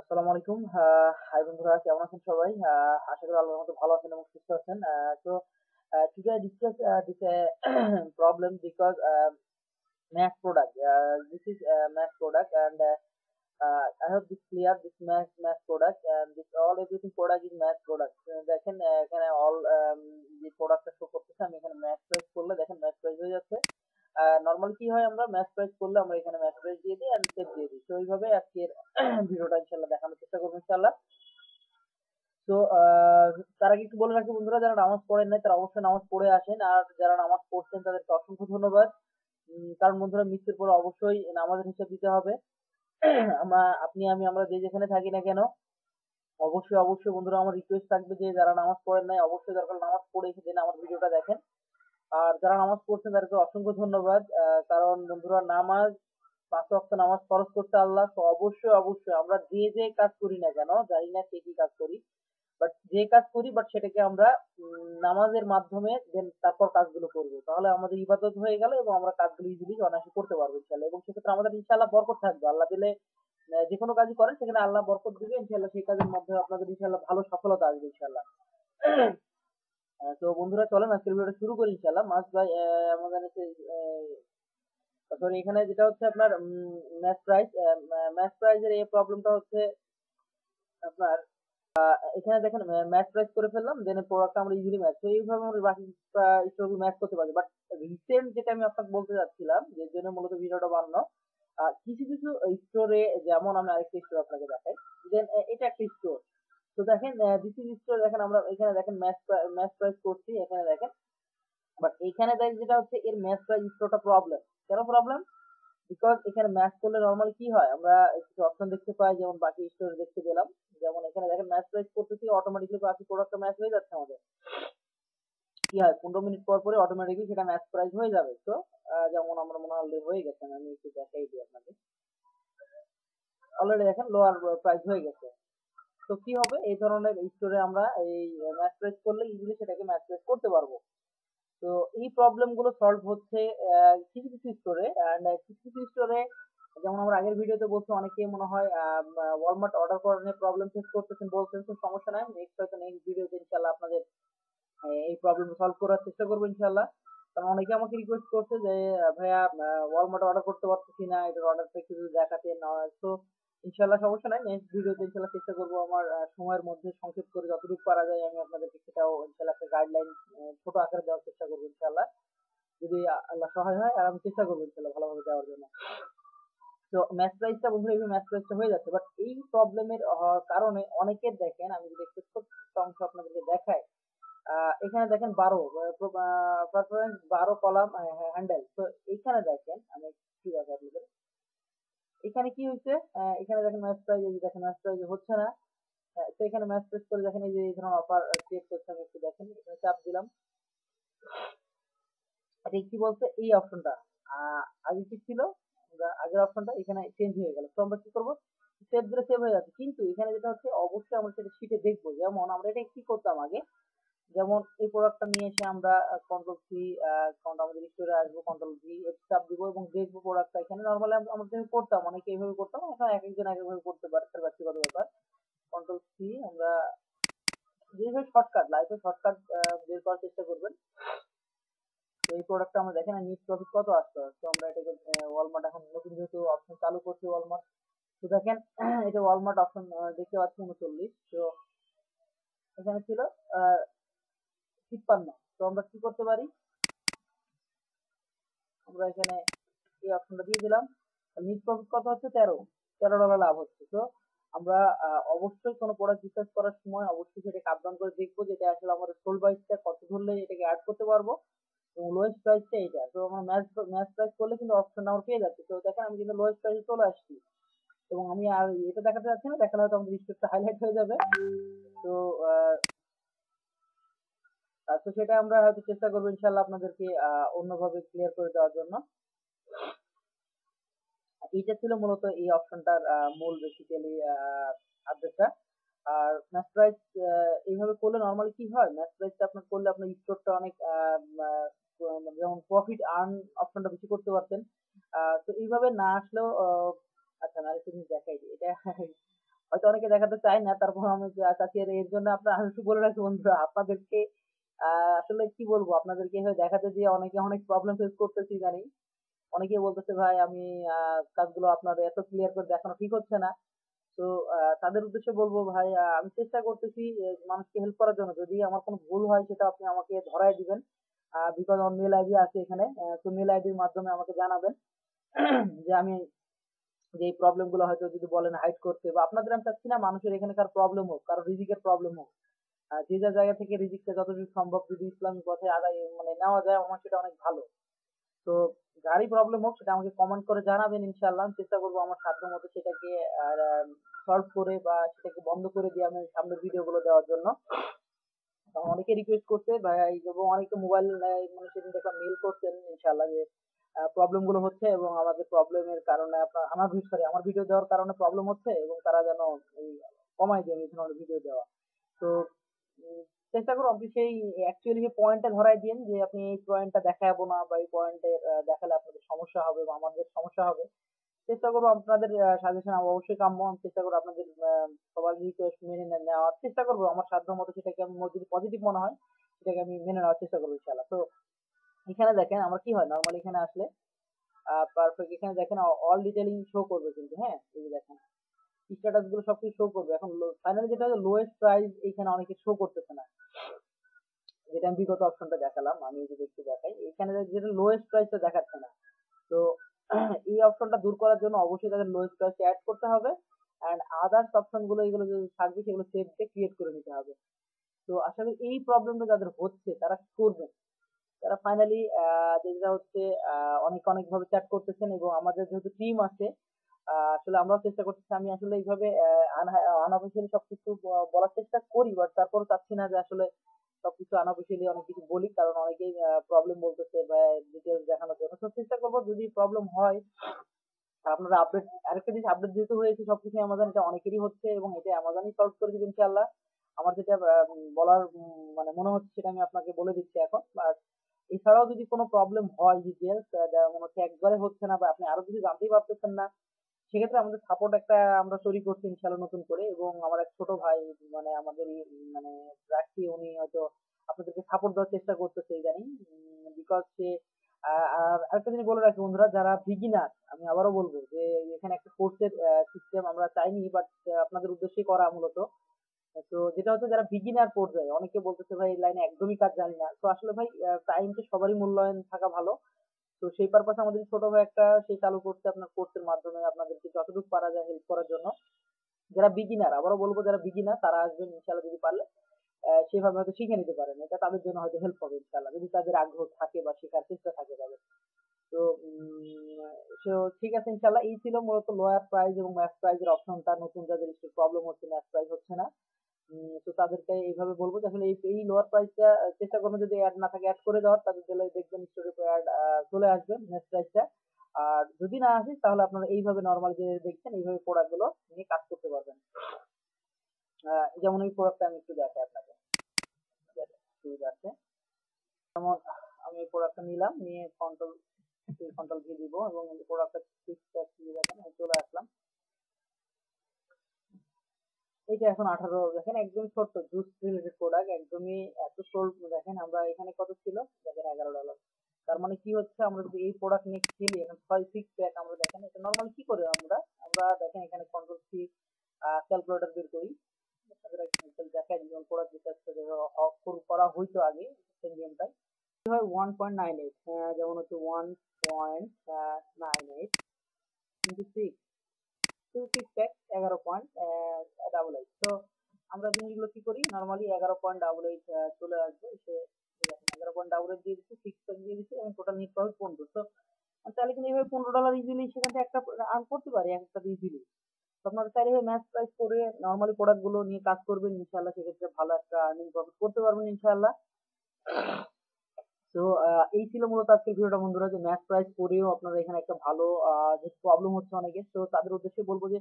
আসসালামু আলাইকুম। হাই বন্ধুরা, কেমন আছেন সবাই? আশা করি আল্লাহর মতো ভালো আছেন এবং সুস্থ আছেন। Today I discuss this problem because mass product. This is mass product and I hope this clear. This mass product and this all everything product is mass product. দেখেন এখানে all যে প্রোডাক্টটা শো করতেছে, আমি এখানে ম্যাচ প্রাইস করলে দেখেন match price হয়ে যাচ্ছে। নরমাল কি হয়, আমরা ম্যাচ প্রাইস করলে আমরা এখানে ম্যাচ প্রাইস দিয়ে দিই এন্ড সেভ দিয়ে দিই। তো এইভাবে আজকের ভিডিওটা ইনশাআল্লাহ দেখানোর চেষ্টা করবো ইনশাআল্লাহ। তো তার আগে একটু বলে রাখি বন্ধুরা, যারা নামাজ পড়েন নাই তারা অবশ্যই নামাজ পড়ে আসেন, আর যারা নামাজ পড়ছেন তাদেরকে অসংখ্য ধন্যবাদ। কারণ বন্ধুরা, মৃত্যুর পরে অবশ্যই নামাজের হিসাব দিতে হবে। আমরা যে যেখানে থাকি না কেন, অবশ্যই অবশ্যই বন্ধুরা আমার রিকোয়েস্ট থাকবে যে যারা নামাজ পড়েন নাই অবশ্যই দরকার নামাজ পড়ে এসে দেন আমার ভিডিওটা দেখেন। আর যারা নামাজ পড়ছেন তাদেরকে অসংখ্য ধন্যবাদ। কারণ বন্ধুরা, নামাজ 5 ওয়াক্ত নামাজ ফরজ করতে আল্লাহ, তো অবশ্যই অবশ্যই আমরা যে যে কাজ করি না কেন, জানি না কে কি কাজ করি, বাট যে কাজ করি বাট সেটাকে আমরা নামাজের মাধ্যমে দেন তারপর কাজগুলো করবো, তাহলে আমাদের ইবাদত হয়ে গেল এবং আমরা কাজগুলো ইজিলি অনায়াসে করতে পারবো ইনশাল্লাহ। এবং সেক্ষেত্রে আমাদের ইনশাল্লাহ বরকত থাকবে, আল্লাহ দিলে যে কোনো কাজই করেন সেখানে আল্লাহ বরকত দিবে ইনশাল্লাহ, সেই কাজের মধ্যে আপনাদের ইনশাল্লাহ ভালো সফলতা আসবে ইনশাল্লাহ। তো বন্ধুরা, চলেন আজকের ভিডিওটা শুরু করি ইনশাল্লাহ। মাস ভাই আমাদের সরি, এখানে যেটা হচ্ছে আপনার ম্যাচ প্রাইজের এই প্রবলেমটা হচ্ছে আপনার এখানে দেখেন ম্যাচ প্রাইস করে ফেললাম, দেন প্রোডাক্ট আমরা ইজিলি ম্যাচ, তো এইভাবে আমরা বাকি স্টোরগুলো ম্যাচ করতে পারি। বাট রিসেন্ট যেটা আমি আপনাকে বলতে যাচ্ছিলাম, যে জন্য মূলত ভিডিওটা বানানো, কিছু কিছু স্টোরে, যেমন আমি আরেকটা স্টোর আপনাকে দেখাই, দেন এটা একটা স্টোর। তো দেখেন দিস ইজ স্টোর, দেখেন আমরা এখানে দেখেন ম্যাচ প্রাইস করছি এখানে দেখেন, বাট এখানে দেখেন যেটা হচ্ছে এর ম্যাচ প্রাইস স্টোরটা প্রবলেম। কেন প্রবলেম? বিকজ এখানে ম্যাচ করলে নরমালি কি হয়, আমরা কিছু অপশন দেখতে পাই, যেমন বাকি স্টোরে দেখতে পেলাম, যেমন এখানে দেখেন ম্যাচ প্রাইস করতেছি অটোমেটিকলি বাকি প্রোডাক্টটা ম্যাচ হয়ে যাচ্ছে আমাদের। কি হয়, 15 মিনিট পর পরে অটোমেটিকলি সেটা ম্যাচ প্রাইস হয়ে যাবে। তো যেমন আমরা মনে হয় হয়ে গেছে, আমি একটু দেখাই দিই আপনাকে। অলরেডি দেখেন লোয়ার প্রাইস হয়ে গেছে। তো কি হবে, এই ধরনের স্টোরে আমরা এই ম্যাচ প্রাইস করলে ইজিলি সেটাকে ম্যাচ প্রাইস করতে পারবো। তো এই প্রবলেম গুলো সলভ হচ্ছে কিছু কিছু স্টোরে, এন্ড কিছু কিছু স্টোরে, যেমন আমরা আগের ভিডিওতে বলছি, অনেকে মনে হয় ওয়ালমার্ট অর্ডার করার নিয়ে প্রবলেম ফেস করতেছেন, বলছেন তো সমস্যা নাই, নেক্সট ভিডিওতে ইনশাআল্লাহ আপনাদের এই প্রবলেম সলভ করার চেষ্টা করবো ইনশাআল্লাহ। কারণ অনেকে আমাকে রিকোয়েস্ট করছে যে ভাইয়া ওয়ালমার্ট অর্ডার করতে পারতেছি না, এটার অর্ডারটা একটু যদি দেখাতেন। তো ইনশাআল্লাহ সমস্যা নাই, নেক্সট ভিডিওতে ইনশাআল্লাহ চেষ্টা করবো আমার সময়ের মধ্যে সংক্ষেপ করে যতটুকু পারা যায় আমি আপনাদেরকে সেটাও ইনশাআল্লাহ একটা গাইডলাইন ছোট আকারে দেওয়ার চেষ্টা করবো ইনশাআল্লাহ, যদি আল্লাহ সহায় হয়, আর আমি চেষ্টা করবো ইনশাআল্লাহ ভালোভাবে দেওয়ার জন্য। তো ম্যাচ প্রাইসটা বন্ধুরা এইভাবে ম্যাচ প্রাইসটা হয়ে যাচ্ছে, বাট এই প্রবলেমের হওয়ার কারণে অনেকের দেখেন, আমি যদি একটু ছোট্ট অংশ আপনাদেরকে দেখাই, এখানে দেখেন 12 পারফরমেন্স 12 কলাম হ্যান্ডেল। তো এইখানে দেখেন, আমি কি দেখাই আপনাদের, এখানে কি হয়েছে, এখানে দেখেন ম্যাচ প্রাইস, এই যে দেখেন ম্যাচ প্রাইস হচ্ছে না। তো এখানে ম্যাচ প্রাইস করে দেখেন, এই যে এই ধরনের অফার ক্রিয়েট করছে, আমি একটু দেখেন এখানে চাপ দিলাম, এটা কি বলছে, এই অপশনটা আগে কি ছিল, আমরা আগের অপশনটা এখানে চেঞ্জ হয়ে গেল। তো আমরা কি করবো, সেভ দিলে সেভ হয়ে যাচ্ছে, কিন্তু এখানে যেটা হচ্ছে অবশ্যই আমরা সেটা শিটে দেখবো। যেমন আমরা এটা কি করতাম আগে, যেমন এই প্রোডাক্টটা নিয়ে এসে আমরা কন্ট্রোল সি, আমাদের স্টোরে আসবো, কন্ট্রোল ভি চাপ দিব এবং দেখবো প্রোডাক্টটা। এখানে নর্মালি আমরা যেভাবে করতাম, অনেকে এইভাবে করতাম, এখন এক একজন এক একভাবে করতে পারে, তার ব্যক্তিগত ব্যাপার। কন্ট্রোল সি, আমরা যেভাবে শর্টকাট, লাইফে শর্টকাট বের করার চেষ্টা করবেন। তো এই প্রোডাক্টটা আমরা দেখেন নিট প্রফিট কত আসতো, তো আমরা এটাকে ওয়ালমার্ট এখন নতুন যেহেতু অপশন চালু করছি ওয়ালমার্ট, তো দেখেন এটা ওয়ালমার্ট অপশন দেখতে পাচ্ছি 39। তো এখানে ছিল 53। তো আমরা কি করতে পারি, আমরা এখানে এই অপশনটা দিয়ে দিলাম, নিট প্রফিট কত হচ্ছে, 13 ডলার লাভ হচ্ছে। তো আমরা অবশ্যই কোনো প্রোডাক্ট রিসার্চ করার সময় অবশ্যই সেটাকে আপ ডাউন করে দেখবো, যেটা আসলে আমাদের সোল প্রাইসটা কত ধরলে এটাকে অ্যাড করতে পারবো এবং লোয়েস্ট প্রাইসটা এটা। তো আমরা ম্যাচ প্রাইস করলে কিন্তু অপশন আমরা পেয়ে যাচ্ছি। তো দেখেন আমি কিন্তু লোয়েস্ট প্রাইসে চলে আসছি, এবং আমি আর এটা দেখাতে যাচ্ছি না, দেখালে হয়তো আমাদের স্টোরটা হাইলাইট হয়ে যাবে। তো তো সেটা আমরা হয়তো চেষ্টা করবো ইনশাল্লাহ আপনাদেরকে অন্যভাবে ক্লিয়ার করে দেওয়ার জন্য। এইটা ছিল মূলত এই অপশনটার মূল বেসিক্যালি আপডেটটা। আর ম্যাচ প্রাইস এইভাবে করলে নরমালি কি হয়, ম্যাচ প্রাইসটা আপনার করলে আপনার স্টোরটা অনেক যেমন প্রফিট আর্ন অপশনটা বেশি করতে পারতেন। তো এইভাবে না আসলেও আচ্ছা, আমি আরেকটা জিনিস দেখাই দিই, এটা হয়তো অনেকে দেখাতে চায় না, তারপর আমি চাচ্ছি এর জন্য আপনার আমি একটু বলে রাখি বন্ধুরা, আপনাদেরকে আসলে কি বলবো, আপনাদেরকে এভাবে দেখাতে দিয়ে অনেকে অনেক প্রবলেম ফেস করতেছি জানি। অনেকেই বলতেছে ভাই আমি কাজগুলো আপনার এত ক্লিয়ার করে দেখানো ঠিক হচ্ছে না। তো তাদের উদ্দেশ্যে বলবো ভাই, আমি চেষ্টা করতেছি মানুষকে হেল্প করার জন্য। যদি আমার কোনো ভুল হয় সেটা আপনি আমাকে ধরায় দিবেন, বিকজ আমার মেল আইডি আছে এখানে। তো মেল আইডির মাধ্যমে আমাকে জানাবেন যে আমি যে এই প্রবলেম গুলো হয়তো যদি বলেন হাইড করতে, বা আপনাদের আমি চাচ্ছি না মানুষের এখানকার প্রবলেম হোক, কারো রিজিকের প্রবলেম হোক। যে যার জায়গা থেকে রিজিকটা যতটুকু সম্ভব যদি ইসলামী পথে আদায় মানে নেওয়া যায়, আমার সেটা অনেক ভালো। তো যারই প্রবলেম হোক সেটা আমাকে কমেন্ট করে জানাবেন, ইনশাআল্লাহ আমি চেষ্টা করবো আমার সাধ্য মতো সেটাকে সলভ করে বা সেটাকে বন্ধ করে দিয়ে আমি সামনের ভিডিও গুলো দেওয়ার জন্য। অনেকে রিকোয়েস্ট করছে ভাই, এবং অনেকে মোবাইল মানে সেদিন দেখলাম মেল করছেন ইনশাআল্লাহ যে প্রবলেম গুলো হচ্ছে এবং আমাদের প্রবলেমের কারণে আপনার আমার ভিডিও দেওয়ার কারণে প্রবলেম হচ্ছে, এবং তারা যেন এই কমাই দেন এই ধরনের ভিডিও দেওয়া। তো উম, চেষ্টা করো আপনি সেই অ্যাকচুয়ালি যে পয়েন্টটা ধরাই দিন যে আপনি এই পয়েন্টটা দেখাবো না, বা এই পয়েন্টে দেখালে আপনাদের সমস্যা হবে বা আমাদের সমস্যা হবে। চেষ্টা করবো আপনাদের সাজেশন অবশ্যই কাম্য, আমি চেষ্টা করবো আপনাদের সবার রিকোয়েস্ট মেনে নেওয়ার চেষ্টা করবো আমার সাধ্য মতো। সেটাকে আমি যদি পজিটিভ মনে হয় সেটাকে আমি মেনে নেওয়ার চেষ্টা করবো ইনশাআল্লাহ। তো এখানে দেখেন আমরা কি হয় নর্মালি এখানে আসলে পারফেক্ট, এখানে দেখেন অল ডিটেইলিং শো করবে কিন্তু, হ্যাঁ এই যে দেখেন স্ট্যাটাস গুলো সবকিছু শো করবে। এখন ফাইনালি যেটা হলো লোয়েস্ট প্রাইস এইখানে অনেকে শো করতেছে না, যেটা আমি বিগত অপশনটা দেখালাম। আমি যদি একটু দেখাই এখানে যেটা লোয়েস্ট প্রাইসটা দেখাচ্ছে না। তো এই অপশনটা দূর করার জন্য অবশ্যই তাদের লোয়েস্ট প্রাইস অ্যাড করতে হবে, এন্ড আদার্স অপশন গুলো এগুলো যে থাকবে সেগুলো সেভ দিয়ে ক্রিয়েট করে নিতে হবে। তো আসলে এই প্রবলেমটা যাদের হচ্ছে তারা কি করবেন, তারা ফাইনালি যেটা হচ্ছে অনেক অনেক ভাবে চ্যাট করতেছেন, এবং আমাদের যেহেতু টিম আছে আসলে আমরাও চেষ্টা করতেছি। আমি আসলে এইভাবে আনঅফিসিয়ালি সবকিছু বলার চেষ্টা করি, বাট তারপরও চাচ্ছি না যে আসলে সবকিছু আনঅফিসিয়ালি অনেক কিছু বলি, কারণ অনেকেই প্রবলেম বলতেছে বা ডিটেলস দেখানোর জন্য। তো চেষ্টা করবো যদি প্রবলেম হয় আপনারা আপডেট, আরেকটা জিনিস আপডেট যেহেতু হয়েছে সবকিছু অ্যামাজন, এটা অনেকেরই হচ্ছে এবং এটা অ্যামাজনই সলভ করে দিবে ইনশাআল্লাহ। আমার যেটা বলার মানে মনে হচ্ছে সেটা আমি আপনাকে বলে দিচ্ছি এখন। আর এছাড়াও যদি কোনো প্রবলেম হয় ডিটেলস মনে হচ্ছে একবারে হচ্ছে না বা আপনি আরো কিছু জানতেই পারতেছেন না, সেক্ষেত্রে আমাদের সাপোর্ট একটা আমরা তৈরি করছি ইনশাআল্লাহ নতুন করে, এবং আমার এক ছোট ভাই মানে আমাদের মানে রাখছি, উনি হয়তো আপনাদেরকে সাপোর্ট দেওয়ার চেষ্টা করতেছে ইদানিং, বিকজ সে আর আরেকটা জিনিস বলে রাখি বন্ধুরা, যারা বিগিনার, আমি আবারও বলবো যে এখানে একটা কোর্সের সিস্টেম আমরা চাইনি, বাট আপনাদের উদ্দেশ্যেই করা মূলত। তো যেটা হচ্ছে যারা বিগিনার পর্যায়ে, অনেকে বলতেছে ভাই এই লাইনে একদমই কাজ জানি না, তো আসলে ভাই টাইমটা সবারই মূল্যায়ন থাকা ভালো। তো সেই পারপাসে আমাদের ছোট ভাই একটা সেই চালু করতে আপনার কোর্সের মাধ্যমে আপনাদেরকে যতটুকু পারা যায় হেল্প করার জন্য। যারা বিগিনার, আবারও বলবো যারা বিগিনার তারা আসবেন ইনশাআল্লাহ, যদি পারলে সেভাবে হয়তো শিখে নিতে পারেন, এটা তাদের জন্য হয়তো হেল্প হবে ইনশাআল্লাহ, যদি তাদের আগ্রহ থাকে বা শেখার চেষ্টা থাকে তাদের। তো সো ঠিক আছে ইনশাআল্লাহ, এই ছিল মূলত লোয়ার প্রাইস এবং ম্যাক্স প্রাইজের অপশনটা। নতুন যাদের একটু প্রবলেম হচ্ছে ম্যাক্স প্রাইস হচ্ছে না, তো তাদেরকে এইভাবে বলবো যে আসলে এই লোয়ার প্রাইসটা চেষ্টা করবেন যদি অ্যাড না থাকে অ্যাড করে দেওয়ার, তাদের জন্য দেখবেন স্টোরি অ্যাড চলে আসবে নেক্সট প্রাইসটা। আর যদি না আসে তাহলে আপনারা এইভাবে নর্মাল যে দেখছেন এইভাবে প্রোডাক্ট গুলো নিয়ে কাজ করতে পারবেন। যেমন এই প্রোডাক্টটা আমি একটু দেখাই আপনাকে, সুবিধা আছে। যেমন আমি এই প্রোডাক্টটা নিলাম, নিয়ে কন্ট্রোল ভি দিব এবং প্রোডাক্টটা দেখেন আমি চলে আসলাম। এইটা এখন 18 দেখেন, একদম ছোট্ট জুস রিলেটেড প্রোডাক্ট, একদমই এত সোল্ড। দেখেন আমরা এখানে কত ছিল, দেখেন $11। তার মানে কি হচ্ছে, আমরা যদি এই প্রোডাক্ট নিয়ে খেলি এখন 6 প্যাক, আমরা দেখেন এটা নর্মালি কি করে আমরা আমরা দেখেন এখানে কন্ট্রোল সি ক্যালকুলেটর বের করি, আপনাদের একটা দেখাই যেমন প্রোডাক্ট রিসার্চ করা হইতো আগে সেন্ডিয়ামটাই হয় 1.98, যেমন হচ্ছে 1.98 ইন্টু 6, 2 6 প্যাক 11.88। তো আমরা জিনিসগুলো কি করি নর্মালি 11.88 চলে আসবে এসে, 11.88 দিয়ে দিচ্ছি, 6 প্যাক দিয়ে দিচ্ছি এবং টোটাল নিট পাবে 15। তো তাহলে কিন্তু এইভাবে $15 ইজিলি সেখান থেকে একটা আর্ন করতে পারি একটা ইজিলি। তো আপনারা চাইলে ম্যাচ প্রাইস করে নর্মালি প্রোডাক্ট গুলো নিয়ে কাজ করবেন ইনশাআল্লাহ, সেক্ষেত্রে ভালো একটা আর্নিং প্রফিট করতে পারবেন ইনশাআল্লাহ। তো এই ছিল মূলত আজকের ভিডিওটা বন্ধুরা, যে ম্যাচ প্রাইস করেও আপনারা এখানে একটা ভালো যে প্রবলেম হচ্ছে অনেকের, তো তাদের উদ্দেশ্যে বলবো যে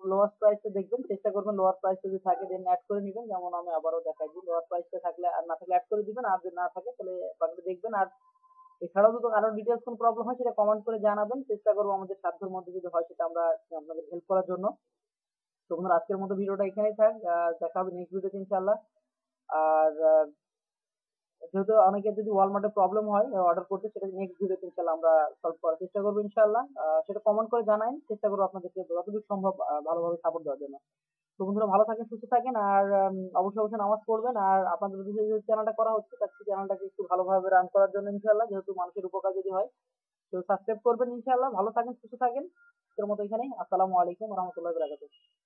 লোয়ার প্রাইসটা দেখবেন, চেষ্টা করবেন লোয়ার প্রাইসটা যদি থাকে দেন অ্যাড করে নেবেন। যেমন আমি আবারও দেখাই দিই, লোয়ার প্রাইসটা থাকলে আর না থাকলে অ্যাড করে দিবেন, আর যদি না থাকে তাহলে বাকিটা দেখবেন। আর এছাড়াও যদি আরো ডিটেলস কোন প্রবলেম হয় সেটা কমেন্ট করে জানাবেন, চেষ্টা করবো আমাদের সাধ্যের মধ্যে যদি হয় সেটা আমরা আপনাদের হেল্প করার জন্য। তো বন্ধুরা আজকের মতো ভিডিওটা এখানেই থাক, দেখা হবে নেক্সট ভিডিওতে ইনশাল্লাহ। আর যেহেতু অনেকের যদি ওয়ালমার্টে প্রবলেম হয় অর্ডার করতে, সেটা নেক্সট ভিডিওতে ইনশাল্লাহ আমরা সলভ করার চেষ্টা করবো ইনশাল্লাহ। সেটা কমেন্ট করে জানাই, চেষ্টা করবো আপনাদেরকে যতটুকু সম্ভব ভালোভাবে সাপোর্ট দেওয়ার জন্য। তো বন্ধুরা ভালো থাকেন, সুস্থ থাকেন, আর অবশ্যই অবশ্যই নামাজ পড়বেন। আর আপনাদের যে চ্যানেলটা করা হচ্ছে তার চ্যানেলটাকে একটু ভালোভাবে রান করার জন্য ইনশাল্লাহ, যেহেতু মানুষের উপকার যদি হয়, তো সাবস্ক্রাইব করবেন ইনশাল্লাহ। ভালো থাকেন, সুস্থ থাকেন। আজকের মতো এখানেই। আসসালামু আলাইকুম রহমতুল্লাহ বারাকাতুহু।